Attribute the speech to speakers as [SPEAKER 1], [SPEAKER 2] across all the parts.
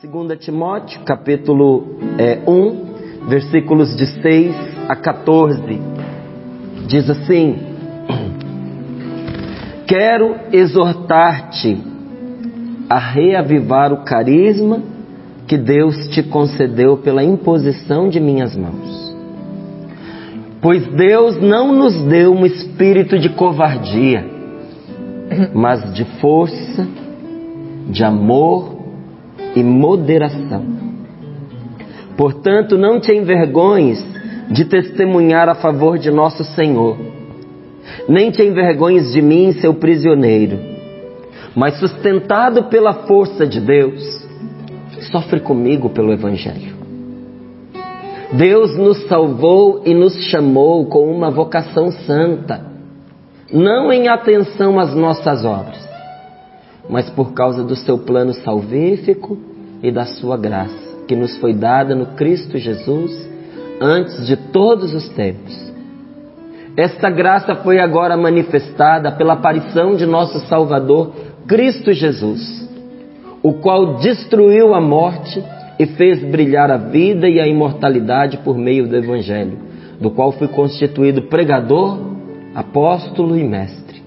[SPEAKER 1] 2 Timóteo, capítulo 1, versículos de 6 a 14, diz assim: Quero exortar-te a reavivar o carisma que Deus te concedeu pela imposição de minhas mãos. Pois Deus não nos deu um espírito de covardia, mas de força, de amor e moderação. Portanto, não te envergonhes de testemunhar a favor de nosso Senhor, nem te envergonhes de mim, seu prisioneiro, mas sustentado pela força de Deus, sofre comigo pelo Evangelho. Deus nos salvou e nos chamou com uma vocação santa, não em atenção às nossas obras, mas por causa do seu plano salvífico e da sua graça, que nos foi dada no Cristo Jesus antes de todos os tempos. Esta graça foi agora manifestada pela aparição de nosso Salvador, Cristo Jesus, o qual destruiu a morte e fez brilhar a vida e a imortalidade por meio do Evangelho, do qual fui constituído pregador, apóstolo e mestre.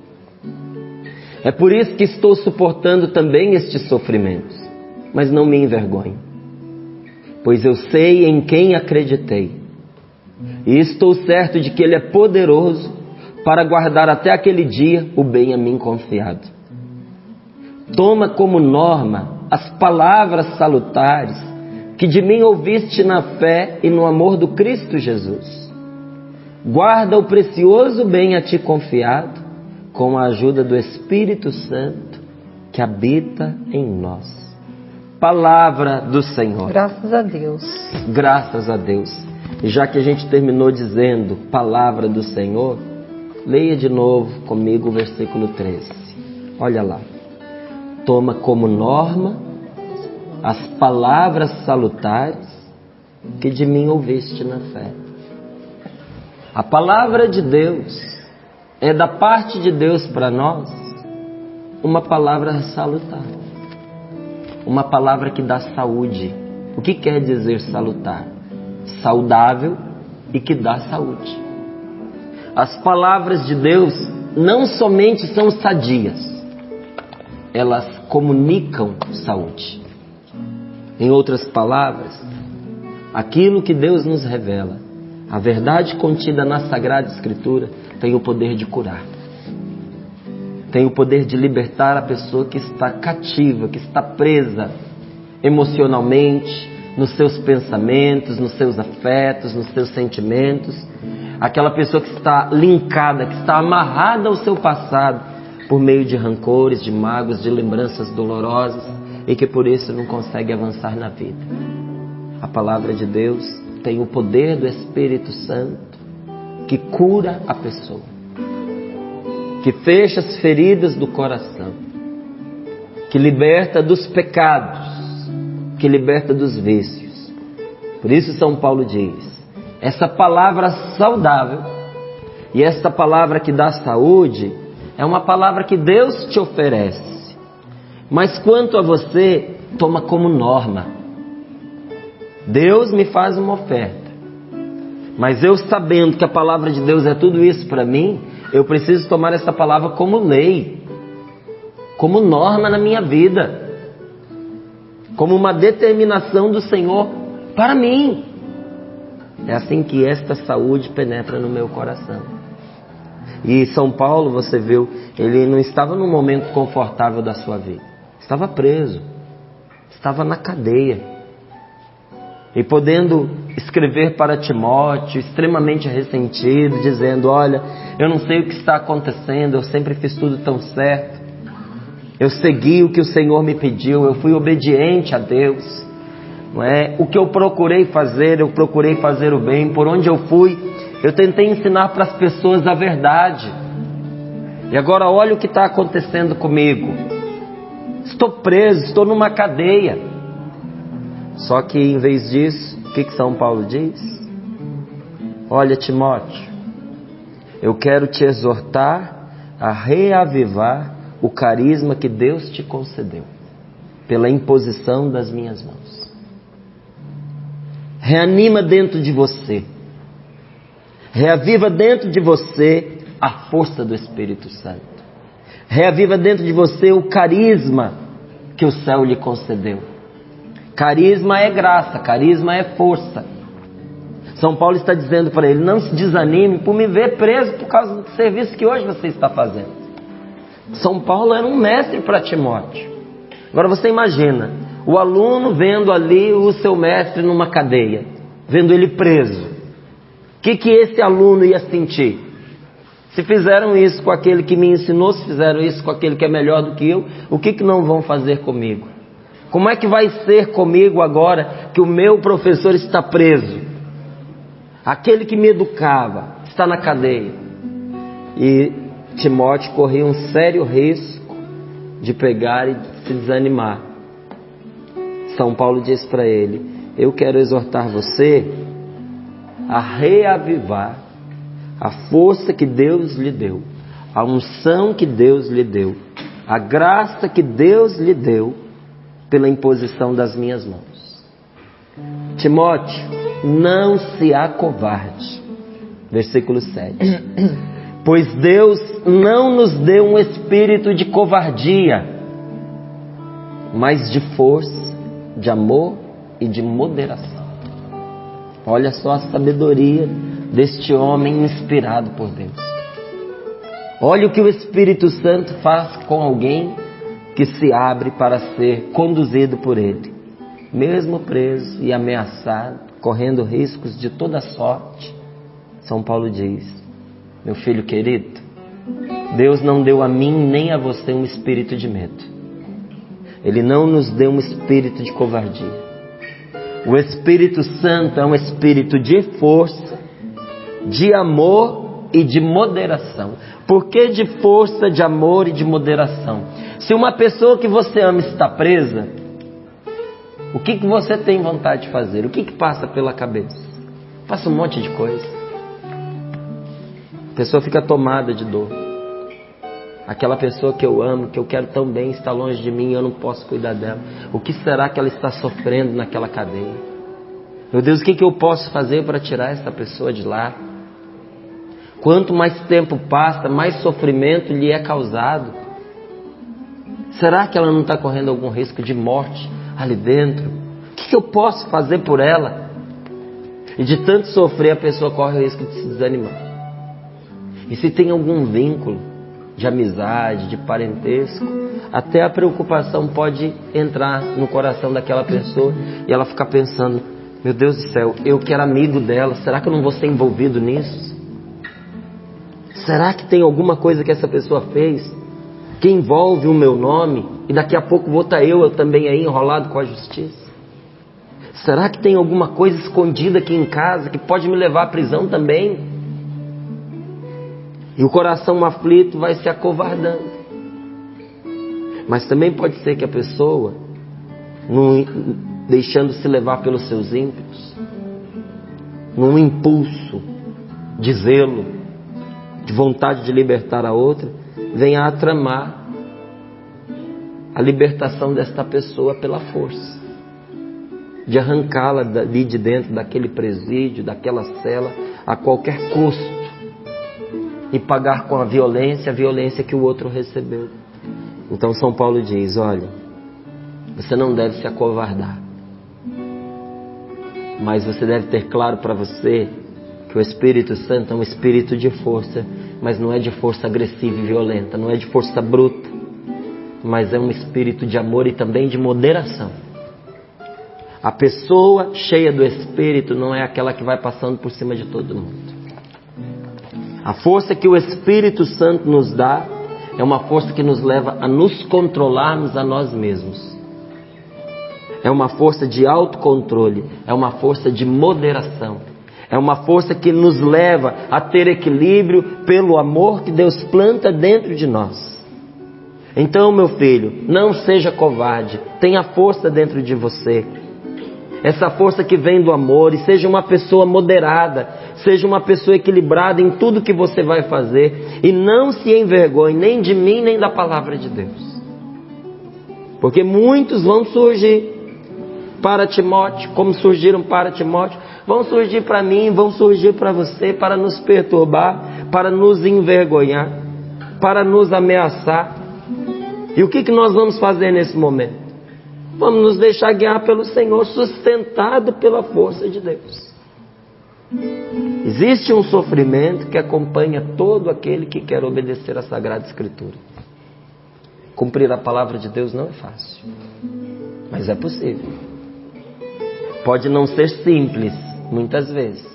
[SPEAKER 1] É por isso que estou suportando também estes sofrimentos, mas não me envergonho, pois eu sei em quem acreditei, e estou certo de que Ele é poderoso para guardar até aquele dia o bem a mim confiado. Toma como norma as palavras salutares que de mim ouviste na fé e no amor do Cristo Jesus. Guarda o precioso bem a ti confiado, com a ajuda do Espírito Santo que habita em nós. Palavra do Senhor.
[SPEAKER 2] Graças a Deus.
[SPEAKER 1] Graças a Deus. E já que a gente terminou dizendo palavra do Senhor, leia de novo comigo o versículo 13. Olha lá. Toma como norma as palavras salutares que de mim ouviste na fé. A palavra de Deus é da parte de Deus para nós uma palavra salutar, uma palavra que dá saúde. O que quer dizer salutar? Saudável e que dá saúde. As palavras de Deus não somente são sadias, elas comunicam saúde. Em outras palavras, aquilo que Deus nos revela, a verdade contida na Sagrada Escritura, tem o poder de curar. Tem o poder de libertar a pessoa que está cativa, que está presa emocionalmente, nos seus pensamentos, nos seus afetos, nos seus sentimentos. Aquela pessoa que está linkada, que está amarrada ao seu passado por meio de rancores, de mágoas, de lembranças dolorosas e que por isso não consegue avançar na vida. A palavra de Deus tem o poder do Espírito Santo que cura a pessoa, que fecha as feridas do coração, que liberta dos pecados, que liberta dos vícios. Por isso São Paulo diz: essa palavra saudável e essa palavra que dá saúde é uma palavra que Deus te oferece. Mas quanto a você, toma como norma. Deus me faz uma oferta, mas eu sabendo que a palavra de Deus é tudo isso para mim, eu preciso tomar essa palavra como lei, como norma na minha vida, como uma determinação do Senhor para mim. É assim que esta saúde penetra no meu coração. E São Paulo, você viu, ele não estava num momento confortável da sua vida. Estava preso, estava na cadeia. E podendo escrever para Timóteo, extremamente ressentido, dizendo: olha, eu não sei o que está acontecendo, eu sempre fiz tudo tão certo. Eu segui o que o Senhor me pediu, eu fui obediente a Deus. Não é? O que eu procurei fazer o bem. Por onde eu fui, eu tentei ensinar para as pessoas a verdade. E agora olha o que está acontecendo comigo. Estou preso, estou numa cadeia. Só que em vez disso, o que São Paulo diz? Olha, Timóteo, eu quero te exortar a reavivar o carisma que Deus te concedeu pela imposição das minhas mãos. reanima dentro de você, reaviva dentro de você a força do Espírito Santo, reaviva dentro de você o carisma que o céu lhe concedeu. Carisma é graça, carisma é força. São Paulo está dizendo para ele: não se desanime por me ver preso por causa do serviço que hoje você está fazendo. São Paulo era um mestre para Timóteo. Agora você imagina, o aluno vendo ali o seu mestre numa cadeia, vendo ele preso. O que esse aluno ia sentir? Se fizeram isso com aquele que me ensinou, se fizeram isso com aquele que é melhor do que eu, o que não vão fazer comigo? Como é que vai ser comigo agora que o meu professor está preso? Aquele que me educava está na cadeia. E Timóteo corria um sério risco de pegar e de se desanimar. São Paulo diz para ele: eu quero exortar você a reavivar a força que Deus lhe deu, a unção que Deus lhe deu, a graça que Deus lhe deu pela imposição das minhas mãos. Timóteo, não se acovarde. Versículo 7. Pois Deus não nos deu um espírito de covardia, mas de força, de amor e de moderação. Olha só a sabedoria deste homem inspirado por Deus. Olha o que o Espírito Santo faz com alguém que se abre para ser conduzido por ele. Mesmo preso e ameaçado, correndo riscos de toda sorte, São Paulo diz: meu filho querido, Deus não deu a mim nem a você um espírito de medo. Ele não nos deu um espírito de covardia. O Espírito Santo é um espírito de força, de amor e de moderação. Por que de força, de amor e de moderação? Se uma pessoa que você ama está presa, o que você tem vontade de fazer? O que passa pela cabeça? Passa um monte de coisa. A pessoa fica tomada de dor. Aquela pessoa que eu amo, que eu quero tão bem, está longe de mim e eu não posso cuidar dela. O que será que ela está sofrendo naquela cadeia? Meu Deus, o que eu posso fazer para tirar essa pessoa de lá? Quanto mais tempo passa, mais sofrimento lhe é causado. Será que ela não está correndo algum risco de morte ali dentro? O que eu posso fazer por ela? E de tanto sofrer, a pessoa corre o risco de se desanimar. E se tem algum vínculo de amizade, de parentesco, até a preocupação pode entrar no coração daquela pessoa e ela ficar pensando: meu Deus do céu, eu que era amigo dela, será que eu não vou ser envolvido nisso? Será que tem alguma coisa que essa pessoa fez que envolve o meu nome e daqui a pouco vou estar eu também aí enrolado com a justiça? Será que tem alguma coisa escondida aqui em casa que pode me levar à prisão também? E o coração aflito vai se acovardando. Mas também pode ser que a pessoa, deixando-se levar pelos seus ímpetos, num impulso de zelo, de vontade de libertar a outra, venha a tramar a libertação desta pessoa pela força, de arrancá-la dali de dentro daquele presídio, daquela cela, a qualquer custo, e pagar com a violência que o outro recebeu. Então São Paulo diz: olha, você não deve se acovardar, mas você deve ter claro para você que o Espírito Santo é um espírito de força, mas não é de força agressiva e violenta, não é de força bruta, mas é um espírito de amor e também de moderação. A pessoa cheia do Espírito não é aquela que vai passando por cima de todo mundo. A força que o Espírito Santo nos dá é uma força que nos leva a nos controlarmos a nós mesmos. É uma força de autocontrole, é uma força de moderação. É uma força que nos leva a ter equilíbrio pelo amor que Deus planta dentro de nós. Então, meu filho, não seja covarde, tenha força dentro de você. Essa força que vem do amor, e seja uma pessoa moderada, seja uma pessoa equilibrada em tudo que você vai fazer, e não se envergonhe nem de mim, nem da palavra de Deus. Porque muitos vão surgir, para Timóteo, como surgiram para Timóteo, vão surgir para mim, vão surgir para você, para nos perturbar, para nos envergonhar, para nos ameaçar. E o que nós vamos fazer nesse momento? Vamos nos deixar guiar pelo Senhor, sustentado pela força de Deus. Existe um sofrimento que acompanha todo aquele que quer obedecer à Sagrada Escritura. Cumprir a palavra de Deus não é fácil, mas é possível. Pode não ser simples, muitas vezes,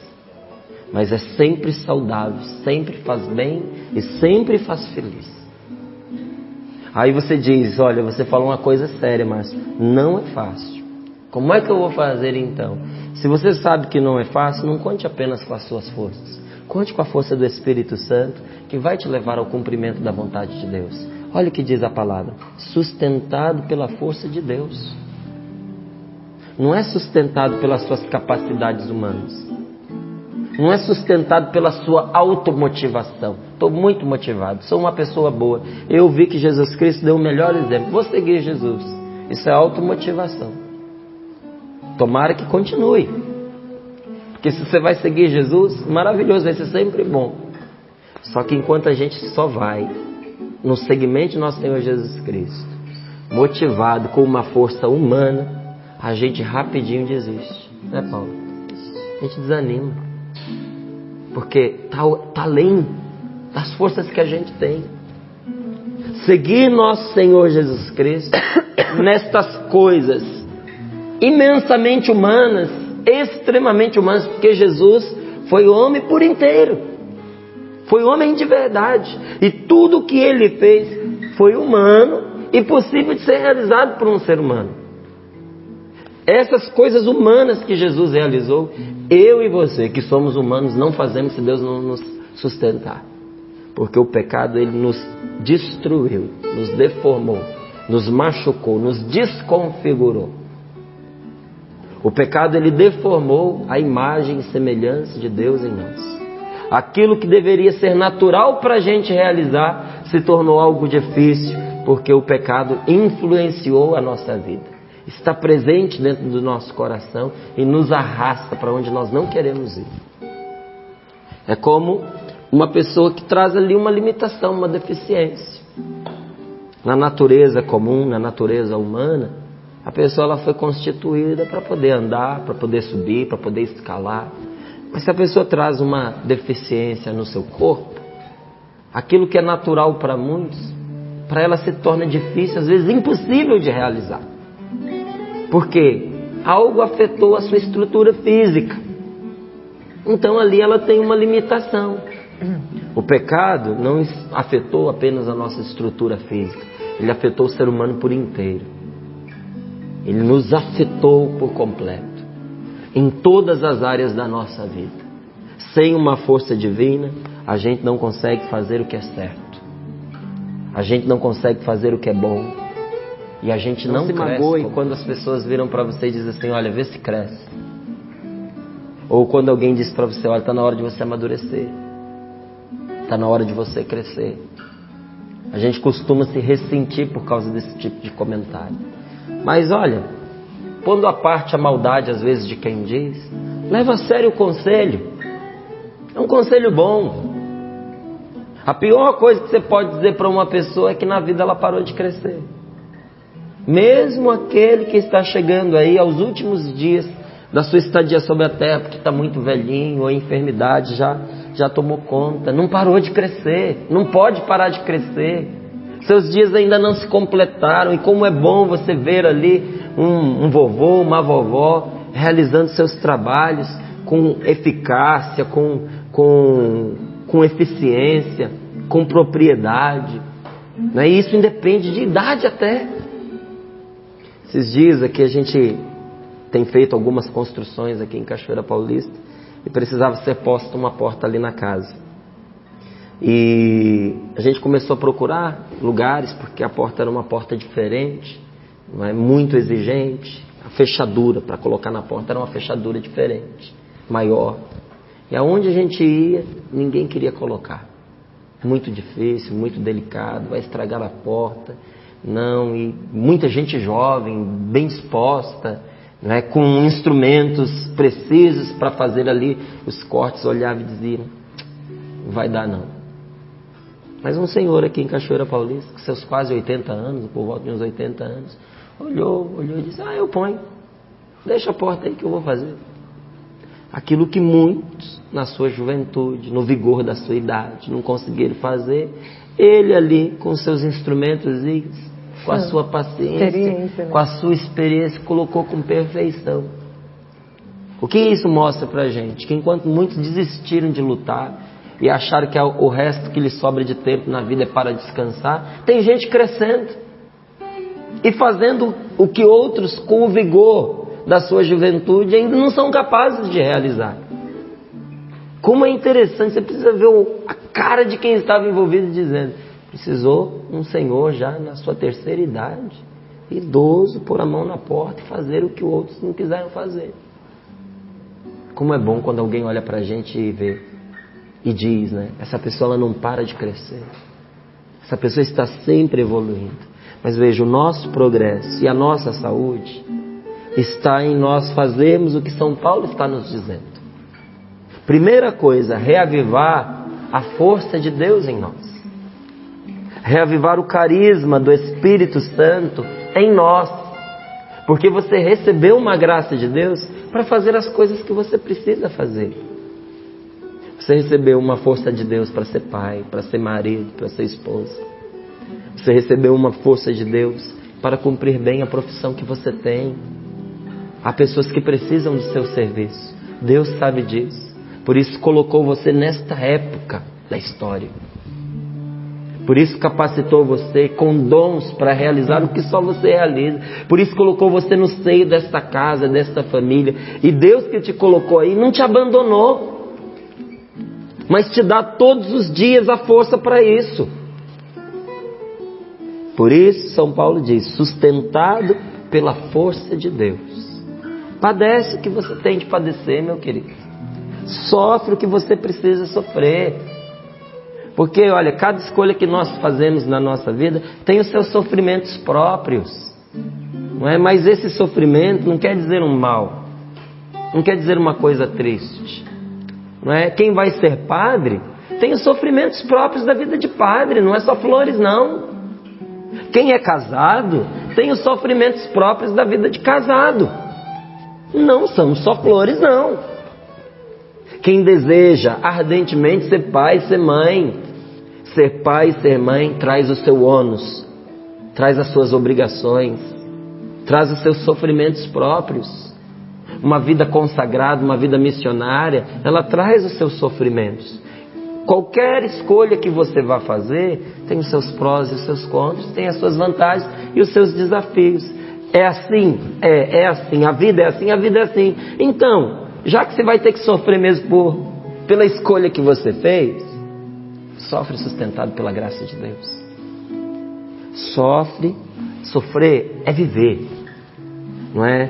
[SPEAKER 1] mas é sempre saudável, sempre faz bem e sempre faz feliz. Aí você diz, olha, você falou uma coisa séria, Márcio, não é fácil. Como é que eu vou fazer então? Se você sabe que não é fácil, não conte apenas com as suas forças. Conte com a força do Espírito Santo, que vai te levar ao cumprimento da vontade de Deus. Olha o que diz a palavra, sustentado pela força de Deus. Não é sustentado pelas suas capacidades humanas. Não é sustentado pela sua automotivação. Estou muito motivado, sou uma pessoa boa. Eu vi que Jesus Cristo deu o melhor exemplo. Vou seguir Jesus. Isso é automotivação. Tomara que continue. Porque se você vai seguir Jesus, maravilhoso, vai ser sempre bom. Só que enquanto a gente só vai no segmento de nosso Senhor Jesus Cristo, motivado com uma força humana, a gente rapidinho desiste, né, Paulo? A gente desanima, porque tá além das forças que a gente tem. Seguir nosso Senhor Jesus Cristo nestas coisas imensamente humanas, extremamente humanas, porque Jesus foi homem por inteiro, foi homem de verdade, e tudo o que ele fez foi humano e possível de ser realizado por um ser humano. Essas coisas humanas que Jesus realizou, eu e você, que somos humanos, não fazemos se Deus não nos sustentar. Porque o pecado, ele nos destruiu, nos deformou, nos machucou, nos desconfigurou. O pecado, ele deformou a imagem e semelhança de Deus em nós. Aquilo que deveria ser natural para a gente realizar, se tornou algo difícil, porque o pecado influenciou a nossa vida. Está presente dentro do nosso coração e nos arrasta para onde nós não queremos ir. É como uma pessoa que traz ali uma limitação, uma deficiência. Na natureza comum, na natureza humana, a pessoa ela foi constituída para poder andar, para poder subir, para poder escalar. Mas se a pessoa traz uma deficiência no seu corpo, aquilo que é natural para muitos, para ela se torna difícil, às vezes impossível de realizar. Porque algo afetou a sua estrutura física. Então ali ela tem uma limitação. O pecado não afetou apenas a nossa estrutura física. Ele afetou o ser humano por inteiro. Ele nos afetou por completo. Em todas as áreas da nossa vida. Sem uma força divina, a gente não consegue fazer o que é certo. A gente não consegue fazer o que é bom. E a gente não se magoe quando as pessoas viram para você e dizem assim, olha, vê se cresce. Ou quando alguém diz para você, olha, está na hora de você amadurecer. Está na hora de você crescer. A gente costuma se ressentir por causa desse tipo de comentário. Mas olha, pondo à parte a maldade às vezes de quem diz, leva a sério o conselho. É um conselho bom. A pior coisa que você pode dizer para uma pessoa é que na vida ela parou de crescer. Mesmo aquele que está chegando aí aos últimos dias da sua estadia sobre a terra, porque está muito velhinho, ou a enfermidade já tomou conta, não parou de crescer, não pode parar de crescer. Seus dias ainda não se completaram, e como é bom você ver ali um vovô, uma vovó, realizando seus trabalhos com eficácia, com eficiência, com propriedade. Né? E isso independe de idade até. Esses dias aqui a gente tem feito algumas construções aqui em Cachoeira Paulista e precisava ser posta uma porta ali na casa. E a gente começou a procurar lugares porque a porta era uma porta diferente, não é muito exigente. A fechadura para colocar na porta era uma fechadura diferente, maior. E aonde a gente ia, ninguém queria colocar. Muito difícil, muito delicado, vai estragar a porta. Não, e muita gente jovem, bem disposta, né, com instrumentos precisos para fazer ali os cortes, olhava e dizia: não vai dar não. Mas um senhor aqui em Cachoeira Paulista, com seus quase 80 anos, por volta de uns 80 anos, olhou e disse: eu ponho, deixa a porta aí que eu vou fazer. Aquilo que muitos, na sua juventude, no vigor da sua idade, não conseguiram fazer, ele ali, com seus instrumentos, com a sua paciência, com a sua experiência, colocou com perfeição. O que isso mostra pra gente? Que enquanto muitos desistiram de lutar e acharam que o resto que lhes sobra de tempo na vida é para descansar, tem gente crescendo e fazendo o que outros, com o vigor da sua juventude, ainda não são capazes de realizar. Como é interessante, você precisa ver a cara de quem estava envolvido, dizendo: precisou um senhor já na sua terceira idade, idoso, pôr a mão na porta e fazer o que outros não quiseram fazer. Como é bom quando alguém olha pra gente e vê e diz, né? Essa pessoa, ela não para de crescer, essa pessoa está sempre evoluindo. Mas veja, o nosso progresso e a nossa saúde está em nós fazermos o que São Paulo está nos dizendo. Primeira coisa, reavivar a força de Deus em nós. Reavivar o carisma do Espírito Santo em nós. Porque você recebeu uma graça de Deus para fazer as coisas que você precisa fazer. Você recebeu uma força de Deus para ser pai, para ser marido, para ser esposa. Você recebeu uma força de Deus para cumprir bem a profissão que você tem. Há pessoas que precisam de seu serviço. Deus sabe disso. Por isso colocou você nesta época da história. Por isso capacitou você com dons para realizar o que só você realiza. Por isso colocou você no seio desta casa, desta família. E Deus que te colocou aí não te abandonou, mas te dá todos os dias a força para isso. Por isso São Paulo diz: sustentado pela força de Deus. Padece o que você tem de padecer, meu querido. Sofre o que você precisa sofrer. Porque, olha, cada escolha que nós fazemos na nossa vida tem os seus sofrimentos próprios. Não é? Mas esse sofrimento não quer dizer um mal. Não quer dizer uma coisa triste. Não é? Quem vai ser padre tem os sofrimentos próprios da vida de padre. Não é só flores, não. Quem é casado tem os sofrimentos próprios da vida de casado. Não são só flores, não. Quem deseja ardentemente ser pai e ser mãe, ser pai e ser mãe traz o seu ônus, traz as suas obrigações, traz os seus sofrimentos próprios. Uma vida consagrada, uma vida missionária, ela traz os seus sofrimentos. Qualquer escolha que você vá fazer tem os seus prós e os seus contras, tem as suas vantagens e os seus desafios. É assim? É assim. A vida é assim, a vida é assim. Então, já que você vai ter que sofrer mesmo pela escolha que você fez, sofre sustentado pela graça de Deus. Sofrer é viver. Não é?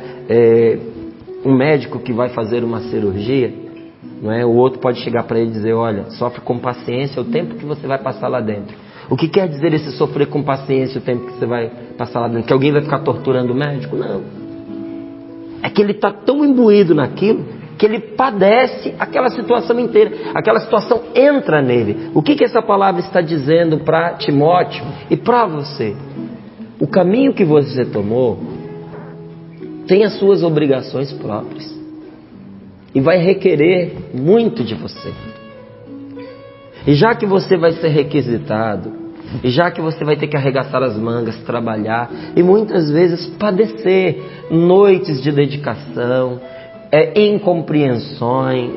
[SPEAKER 1] Um médico que vai fazer uma cirurgia, não é? O outro pode chegar para ele e dizer: olha, sofre com paciência o tempo que você vai passar lá dentro. O que quer dizer esse sofrer com paciência o tempo que você vai passar lá dentro? Que alguém vai ficar torturando o médico? Não. É que ele está tão imbuído naquilo que ele padece aquela situação inteira. Aquela situação entra nele. O que essa palavra está dizendo para Timóteo e para você? O caminho que você tomou tem as suas obrigações próprias. E vai requerer muito de você. E já que você vai ser requisitado, e já que você vai ter que arregaçar as mangas, trabalhar, e muitas vezes padecer noites de dedicação, incompreensões,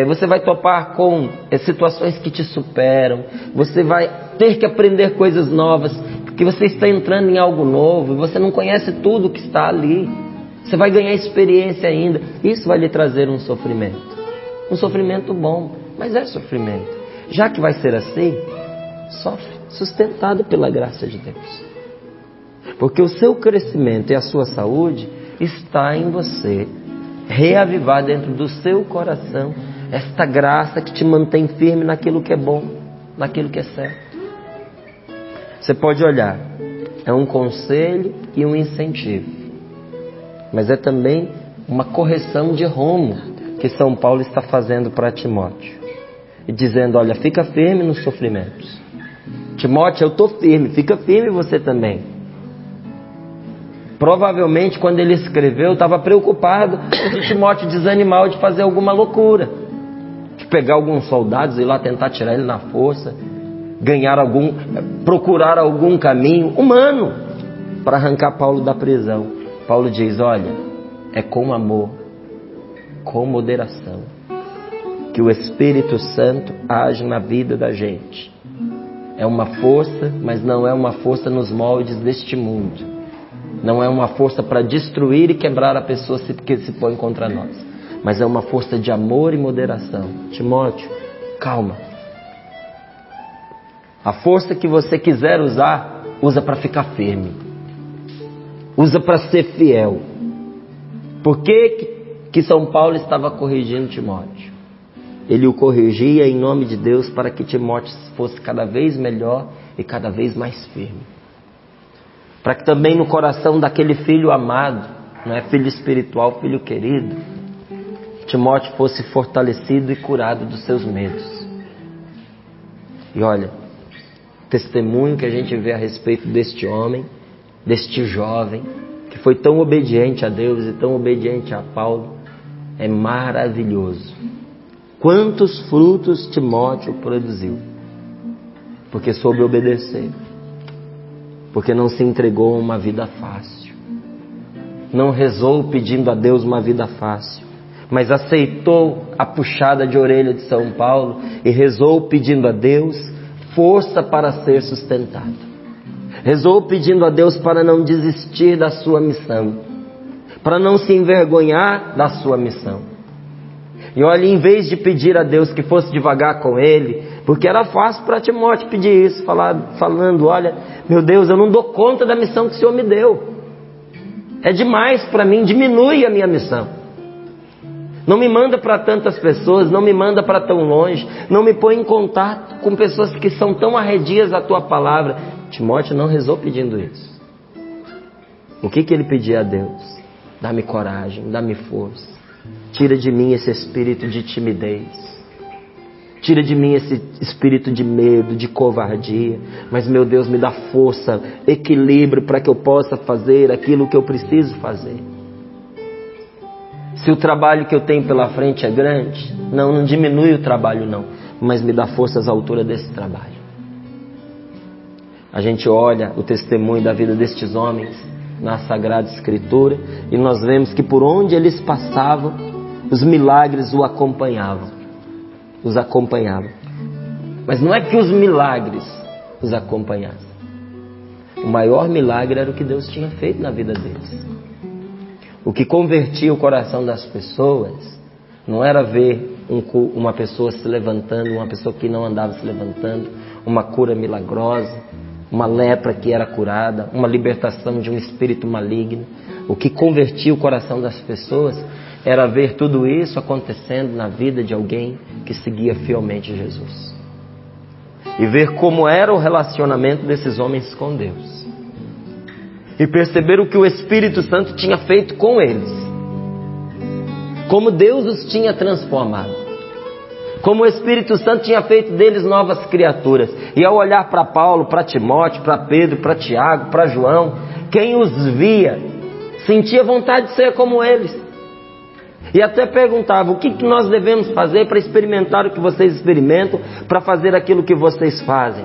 [SPEAKER 1] você vai topar com situações que te superam, você vai ter que aprender coisas novas, porque você está entrando em algo novo, e você não conhece tudo que está ali. Você vai ganhar experiência ainda. Isso vai lhe trazer um sofrimento bom, mas é sofrimento. Já que vai ser assim, sofre, sustentado pela graça de Deus. Porque o seu crescimento e a sua saúde está em você reavivar dentro do seu coração esta graça que te mantém firme naquilo que é bom, naquilo que é certo. Você pode olhar, é um conselho e um incentivo. mas é também uma correção de rumo que São Paulo está fazendo para Timóteo. E dizendo, olha, fica firme nos sofrimentos. Timóteo, eu estou firme, fica firme você também. Provavelmente, quando ele escreveu, estava preocupado de Timóteo desanimar ou de fazer alguma loucura. De pegar alguns soldados e ir lá tentar tirar ele na força. Procurar algum caminho humano para arrancar Paulo da prisão. Paulo diz, olha, é com amor, com moderação, que o Espírito Santo age na vida da gente. É uma força, mas não é uma força nos moldes deste mundo. Não é uma força para destruir e quebrar a pessoa que se põe contra nós. Mas é uma força de amor e moderação. Timóteo, calma. A força que você quiser usar, usa para ficar firme. Usa para ser fiel. Por que São Paulo estava corrigindo Timóteo? Ele o corrigia em nome de Deus para que Timóteo fosse cada vez melhor e cada vez mais firme. Para que também no coração daquele filho amado, não é, filho espiritual, filho querido, Timóteo fosse fortalecido e curado dos seus medos. E olha, o testemunho que a gente vê a respeito deste homem, deste jovem, que foi tão obediente a Deus e tão obediente a Paulo, é maravilhoso. Quantos frutos Timóteo produziu? Porque soube obedecer. Porque não se entregou a uma vida fácil. Não rezou pedindo a Deus uma vida fácil, mas aceitou a puxada de orelha de São Paulo e rezou pedindo a Deus força para ser sustentado. Rezou pedindo a Deus para não desistir da sua missão, para não se envergonhar da sua missão. E olha, em vez de pedir a Deus que fosse devagar com ele, porque era fácil para Timóteo pedir isso, falando, olha, meu Deus, eu não dou conta da missão que o Senhor me deu. É demais para mim, diminui a minha missão. Não me manda para tantas pessoas, não me manda para tão longe, não me põe em contato com pessoas que são tão arredias à tua palavra. Timóteo não rezou pedindo isso. O que ele pedia a Deus? Dá-me coragem, dá-me força. Tira de mim esse espírito de timidez. Tira de mim esse espírito de medo, de covardia. Mas, meu Deus, me dá força, equilíbrio para que eu possa fazer aquilo que eu preciso fazer. Se o trabalho que eu tenho pela frente é grande, não diminui o trabalho não, mas me dá forças à altura desse trabalho. A gente olha o testemunho da vida destes homens na Sagrada Escritura e nós vemos que por onde eles passavam, os milagres os acompanhavam. Mas não é que os milagres os acompanhassem. O maior milagre era o que Deus tinha feito na vida deles. O que convertia o coração das pessoas não era ver uma pessoa se levantando, uma pessoa que não andava se levantando, uma cura milagrosa, uma lepra que era curada, uma libertação de um espírito maligno. O que convertia o coração das pessoas era ver tudo isso acontecendo na vida de alguém que seguia fielmente Jesus. E ver como era o relacionamento desses homens com Deus. E perceber o que o Espírito Santo tinha feito com eles. Como Deus os tinha transformado. Como o Espírito Santo tinha feito deles novas criaturas. E ao olhar para Paulo, para Timóteo, para Pedro, para Tiago, para João, quem os via sentia vontade de ser como eles. E até perguntava, o que nós devemos fazer para experimentar o que vocês experimentam, para fazer aquilo que vocês fazem?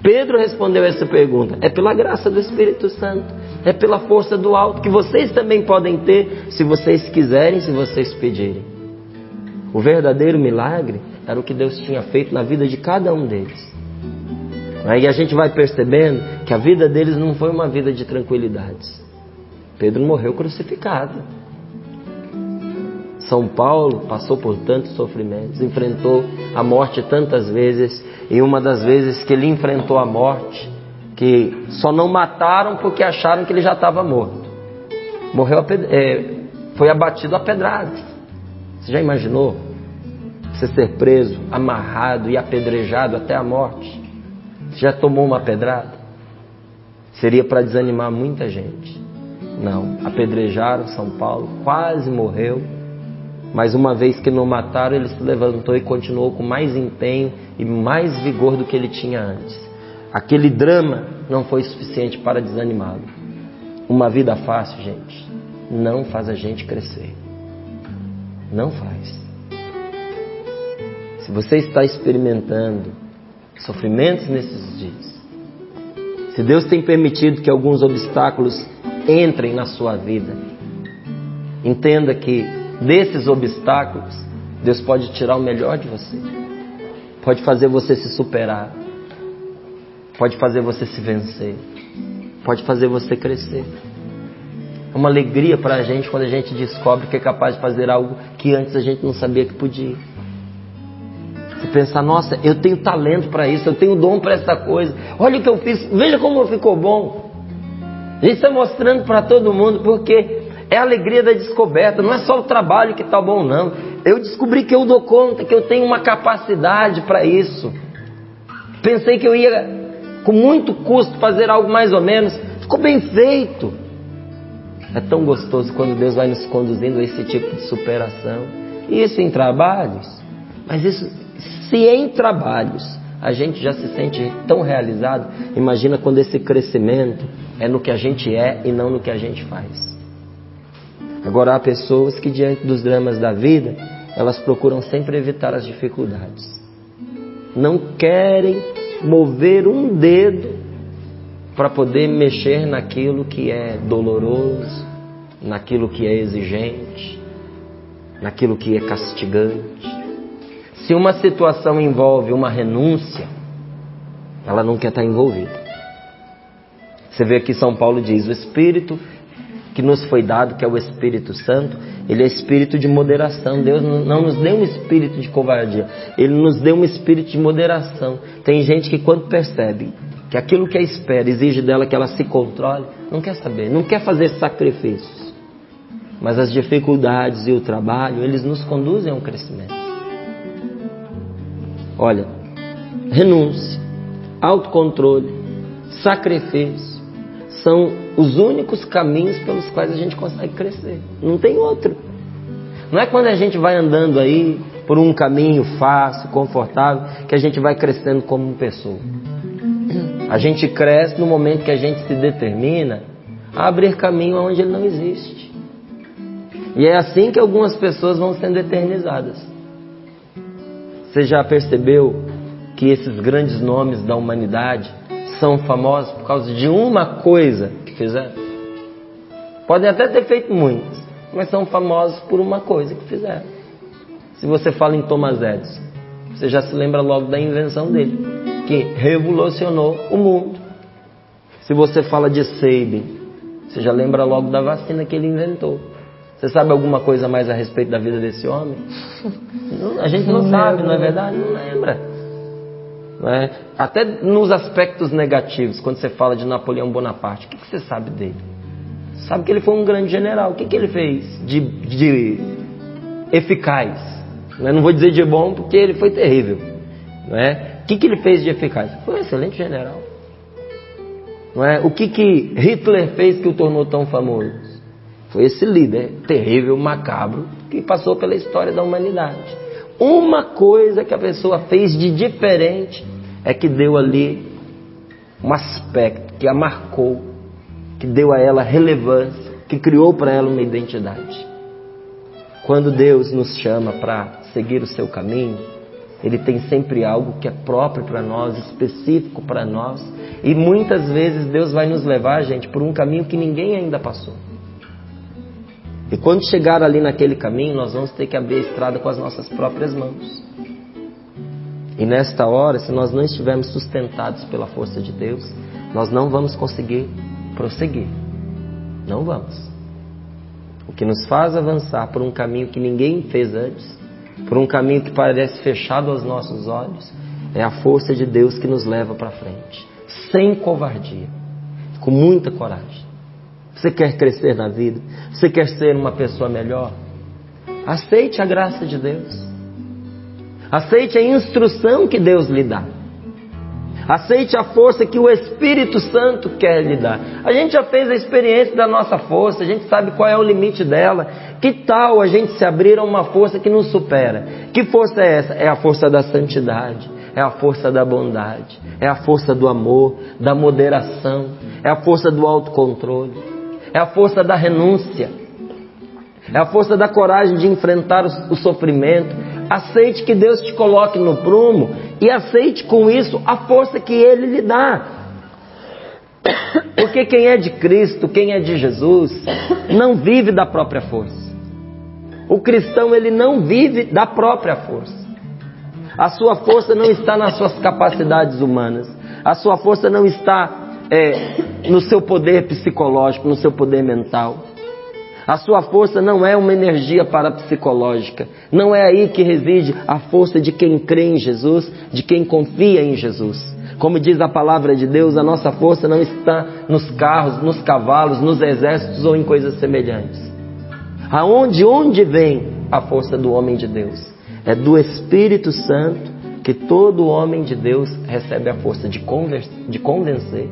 [SPEAKER 1] Pedro respondeu essa pergunta, é pela graça do Espírito Santo, é pela força do alto, que vocês também podem ter, se vocês quiserem, se vocês pedirem. O verdadeiro milagre era o que Deus tinha feito na vida de cada um deles. Aí a gente vai percebendo que a vida deles não foi uma vida de tranquilidades. Pedro morreu crucificado. São Paulo passou por tantos sofrimentos, enfrentou a morte tantas vezes, e uma das vezes que ele enfrentou a morte, que só não mataram porque acharam que ele já estava morto. Foi abatido a pedradas. Você já imaginou você ser preso, amarrado e apedrejado até a morte? Você já tomou uma pedrada? Seria para desanimar muita gente. Não, apedrejaram São Paulo, quase morreu, mas uma vez que não mataram, ele se levantou e continuou com mais empenho e mais vigor do que ele tinha antes. Aquele drama não foi suficiente para desanimá-lo. Uma vida fácil, gente, não faz a gente crescer. Não faz. Se você está experimentando sofrimentos nesses dias, se Deus tem permitido que alguns obstáculos entrem na sua vida, entenda que desses obstáculos Deus pode tirar o melhor de você, pode fazer você se superar, pode fazer você se vencer, pode fazer você crescer. É uma alegria para a gente quando a gente descobre que é capaz de fazer algo que antes a gente não sabia que podia. Você pensar, nossa, eu tenho talento para isso, eu tenho dom para essa coisa, olha o que eu fiz, veja como ficou bom. A gente está mostrando para todo mundo, porque é a alegria da descoberta, não é só o trabalho que está bom, não. Eu descobri que eu dou conta, que eu tenho uma capacidade para isso. Pensei que eu ia, com muito custo, fazer algo mais ou menos, ficou bem feito. É tão gostoso quando Deus vai nos conduzindo a esse tipo de superação. E isso em trabalhos, mas isso... Se em trabalhos a gente já se sente tão realizado, imagina quando esse crescimento é no que a gente é e não no que a gente faz. Agora há pessoas que diante dos dramas da vida, elas procuram sempre evitar as dificuldades. Não querem mover um dedo para poder mexer naquilo que é doloroso, naquilo que é exigente, naquilo que é castigante. Se uma situação envolve uma renúncia, ela não quer estar envolvida. Você vê aqui São Paulo diz, o Espírito que nos foi dado, que é o Espírito Santo, ele é espírito de moderação. Deus não nos deu um espírito de covardia, ele nos deu um espírito de moderação. Tem gente que quando percebe que aquilo que a espera exige dela que ela se controle, não quer saber, não quer fazer sacrifícios. Mas as dificuldades e o trabalho, eles nos conduzem a um crescimento. Olha, renúncia, autocontrole, sacrifício são os únicos caminhos pelos quais a gente consegue crescer. Não tem outro. Não é quando a gente vai andando aí por um caminho fácil, confortável, que a gente vai crescendo como pessoa. A gente cresce no momento que a gente se determina a abrir caminho onde ele não existe. E é assim que algumas pessoas vão sendo eternizadas. Você já percebeu que esses grandes nomes da humanidade são famosos por causa de uma coisa que fizeram? Podem até ter feito muitas, mas são famosos por uma coisa que fizeram. Se você fala em Thomas Edison, você já se lembra logo da invenção dele, que revolucionou o mundo. Se você fala de Sabin, você já lembra logo da vacina que ele inventou. Você sabe alguma coisa mais a respeito da vida desse homem? A gente não sabe, não é verdade? Não lembra. Não é? Até nos aspectos negativos, quando você fala de Napoleão Bonaparte, o que você sabe dele? Sabe que ele foi um grande general. O que ele fez de eficaz? Não vou dizer de bom, porque ele foi terrível. Não é? O que ele fez de eficaz? Foi um excelente general. Não é? O que Hitler fez que o tornou tão famoso? Foi esse líder terrível, macabro, que passou pela história da humanidade. Uma coisa que a pessoa fez de diferente é que deu ali um aspecto, que a marcou, que deu a ela relevância, que criou para ela uma identidade. Quando Deus nos chama para seguir o seu caminho, Ele tem sempre algo que é próprio para nós, específico para nós. E muitas vezes Deus vai nos levar, gente, por um caminho que ninguém ainda passou. E quando chegar ali naquele caminho, nós vamos ter que abrir a estrada com as nossas próprias mãos. E nesta hora, se nós não estivermos sustentados pela força de Deus, nós não vamos conseguir prosseguir. Não vamos. O que nos faz avançar por um caminho que ninguém fez antes, por um caminho que parece fechado aos nossos olhos, é a força de Deus que nos leva para frente. Sem covardia. Com muita coragem. Você quer crescer na vida? Você quer ser uma pessoa melhor? Aceite a graça de Deus. Aceite a instrução que Deus lhe dá. Aceite a força que o Espírito Santo quer lhe dar. A gente já fez a experiência da nossa força, a gente sabe qual é o limite dela. Que tal a gente se abrir a uma força que nos supera? Que força é essa? É a força da santidade, é a força da bondade, é a força do amor, da moderação, é a força do autocontrole, é a força da renúncia, é a força da coragem de enfrentar o sofrimento. Aceite que Deus te coloque no prumo e aceite com isso a força que Ele lhe dá. Porque quem é de Cristo, quem é de Jesus, não vive da própria força. O cristão, ele não vive da própria força. A sua força não está nas suas capacidades humanas. A sua força não está no seu poder psicológico, no seu poder mental. A sua força não é uma energia parapsicológica. Não é aí que reside a força de quem crê em Jesus, de quem confia em Jesus. Como diz a palavra de Deus, a nossa força não está nos carros, nos cavalos, nos exércitos ou em coisas semelhantes. Onde vem a força do homem de Deus? É do Espírito Santo que todo homem de Deus recebe a força de convencer,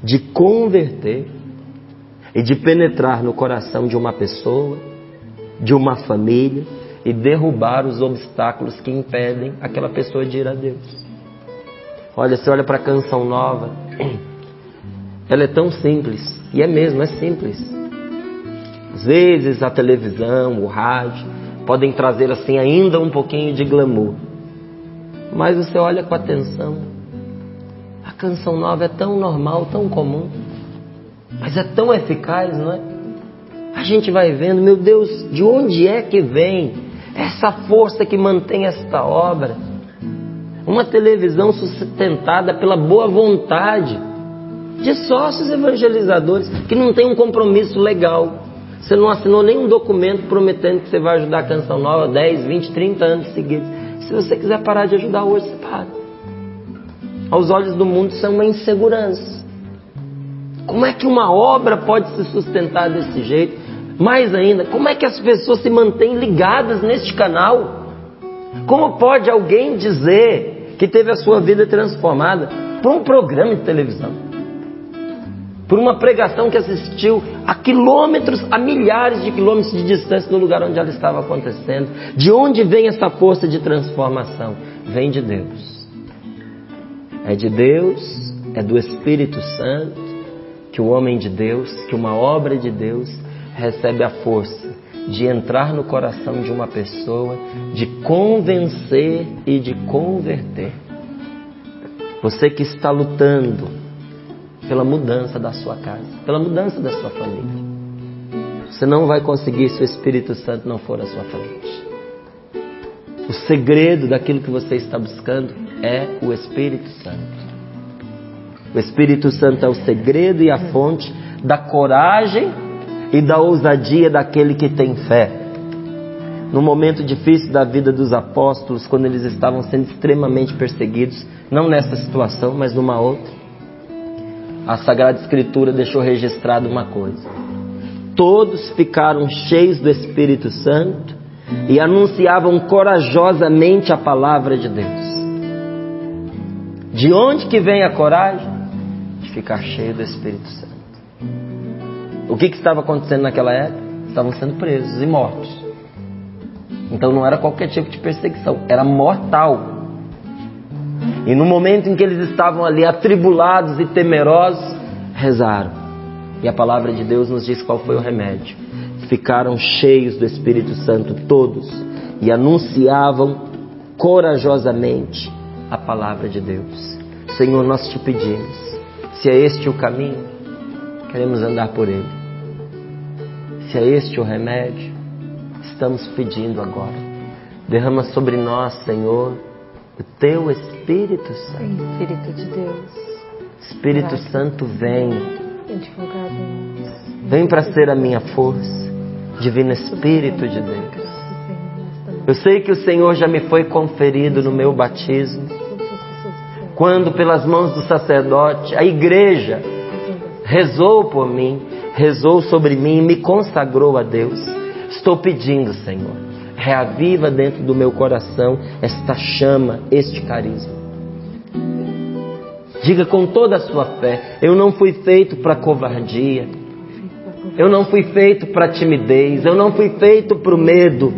[SPEAKER 1] de converter e de penetrar no coração de uma pessoa, de uma família e derrubar os obstáculos que impedem aquela pessoa de ir a Deus. Olha, você olha para a Canção Nova, ela é tão simples, e é mesmo, é simples. Às vezes a televisão, o rádio podem trazer assim ainda um pouquinho de glamour, mas você olha com atenção, a Canção Nova é tão normal, tão comum, mas é tão eficaz, não é? A gente vai vendo, meu Deus, de onde é que vem essa força que mantém esta obra? Uma televisão sustentada pela boa vontade de sócios evangelizadores que não tem um compromisso legal. Você não assinou nenhum documento prometendo que você vai ajudar a Canção Nova 10, 20, 30 anos seguidos. Se você quiser parar de ajudar hoje, você para. Aos olhos do mundo isso é uma insegurança. Como é que uma obra pode se sustentar desse jeito? Mais ainda, como é que as pessoas se mantêm ligadas neste canal? Como pode alguém dizer que teve a sua vida transformada por um programa de televisão? Por uma pregação que assistiu a quilômetros, a milhares de quilômetros de distância do lugar onde ela estava acontecendo. De onde vem essa força de transformação? Vem de Deus. É de Deus, é do Espírito Santo, que o homem de Deus, que uma obra de Deus recebe a força de entrar no coração de uma pessoa, de convencer e de converter. Você que está lutando pela mudança da sua casa, pela mudança da sua família, você não vai conseguir se o Espírito Santo não for à sua frente. O segredo daquilo que você está buscando é o Espírito Santo. O Espírito Santo é o segredo e a fonte da coragem e da ousadia daquele que tem fé. No momento difícil da vida dos apóstolos, quando eles estavam sendo extremamente perseguidos, não nessa situação, mas numa outra, a Sagrada Escritura deixou registrado uma coisa: todos ficaram cheios do Espírito Santo e anunciavam corajosamente a palavra de Deus. De onde que vem a coragem? De ficar cheio do Espírito Santo. O que estava acontecendo naquela época? Estavam sendo presos e mortos. Então não era qualquer tipo de perseguição, era mortal. E no momento em que eles estavam ali atribulados e temerosos, rezaram. E a palavra de Deus nos diz qual foi o remédio. Ficaram cheios do Espírito Santo todos e anunciavam corajosamente a palavra de Deus. Senhor, nós te pedimos, se é este o caminho, queremos andar por ele. Se é este o remédio, estamos pedindo agora. Derrama sobre nós, Senhor, o teu Espírito Santo.
[SPEAKER 2] Espírito de Deus.
[SPEAKER 1] Espírito Santo, vem. Vem para ser a minha força. Divino Espírito de Deus. Eu sei que o Senhor já me foi conferido no meu batismo, quando pelas mãos do sacerdote a igreja rezou por mim, rezou sobre mim e me consagrou a Deus. Estou pedindo, Senhor, reaviva dentro do meu coração esta chama, este carisma. Diga com toda a sua fé: eu não fui feito para covardia. Eu não fui feito para timidez. Eu não fui feito para o medo.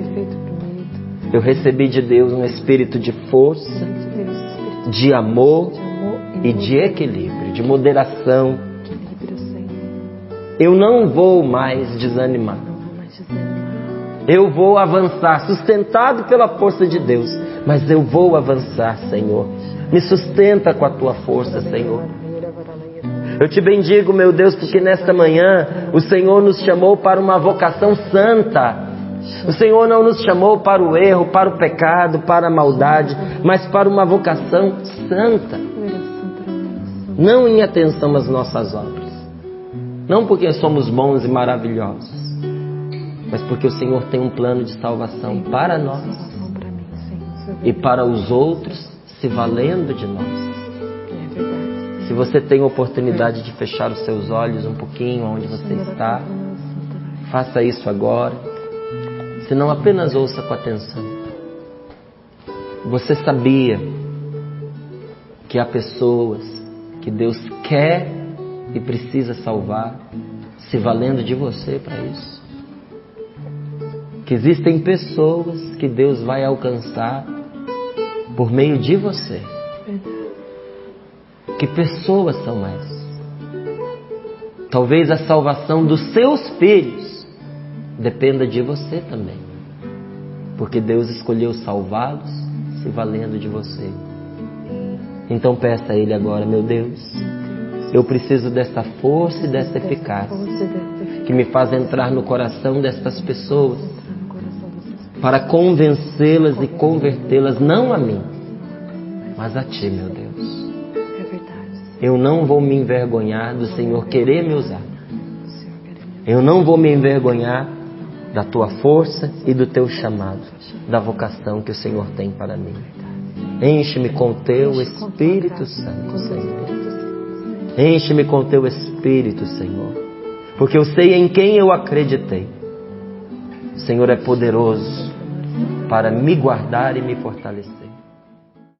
[SPEAKER 1] Eu recebi de Deus um espírito de força, de amor e de equilíbrio, de moderação. Eu não vou mais desanimar. Eu vou avançar, sustentado pela força de Deus. Mas eu vou avançar, Senhor. Me sustenta com a tua força, Senhor. Eu te bendigo, meu Deus, porque nesta manhã o Senhor nos chamou para uma vocação santa. O Senhor não nos chamou para o erro, para o pecado, para a maldade, mas para uma vocação santa. Não em atenção às nossas obras. Não porque somos bons e maravilhosos, mas porque o Senhor tem um plano de salvação para nós e para os outros, se valendo de nós. Se você tem a oportunidade de fechar os seus olhos um pouquinho onde você está, faça isso agora. Se não, apenas ouça com atenção. Você sabia que há pessoas que Deus quer e precisa salvar, se valendo de você para isso? Que existem pessoas que Deus vai alcançar por meio de você. Que pessoas são essas? Talvez a salvação dos seus filhos dependa de você também. Porque Deus escolheu salvá-los se valendo de você. Então peça a Ele agora: meu Deus, eu preciso dessa força e dessa eficácia que me faz entrar no coração destas pessoas para convencê-las e convertê-las não a mim, mas a Ti, meu Deus. Eu não vou me envergonhar do Senhor querer me usar. Eu não vou me envergonhar da Tua força e do Teu chamado, da vocação que o Senhor tem para mim. Enche-me com Teu Espírito Santo, Senhor. Enche-me com Teu Espírito, Senhor. Porque eu sei em quem eu acreditei. O Senhor é poderoso para me guardar e me fortalecer.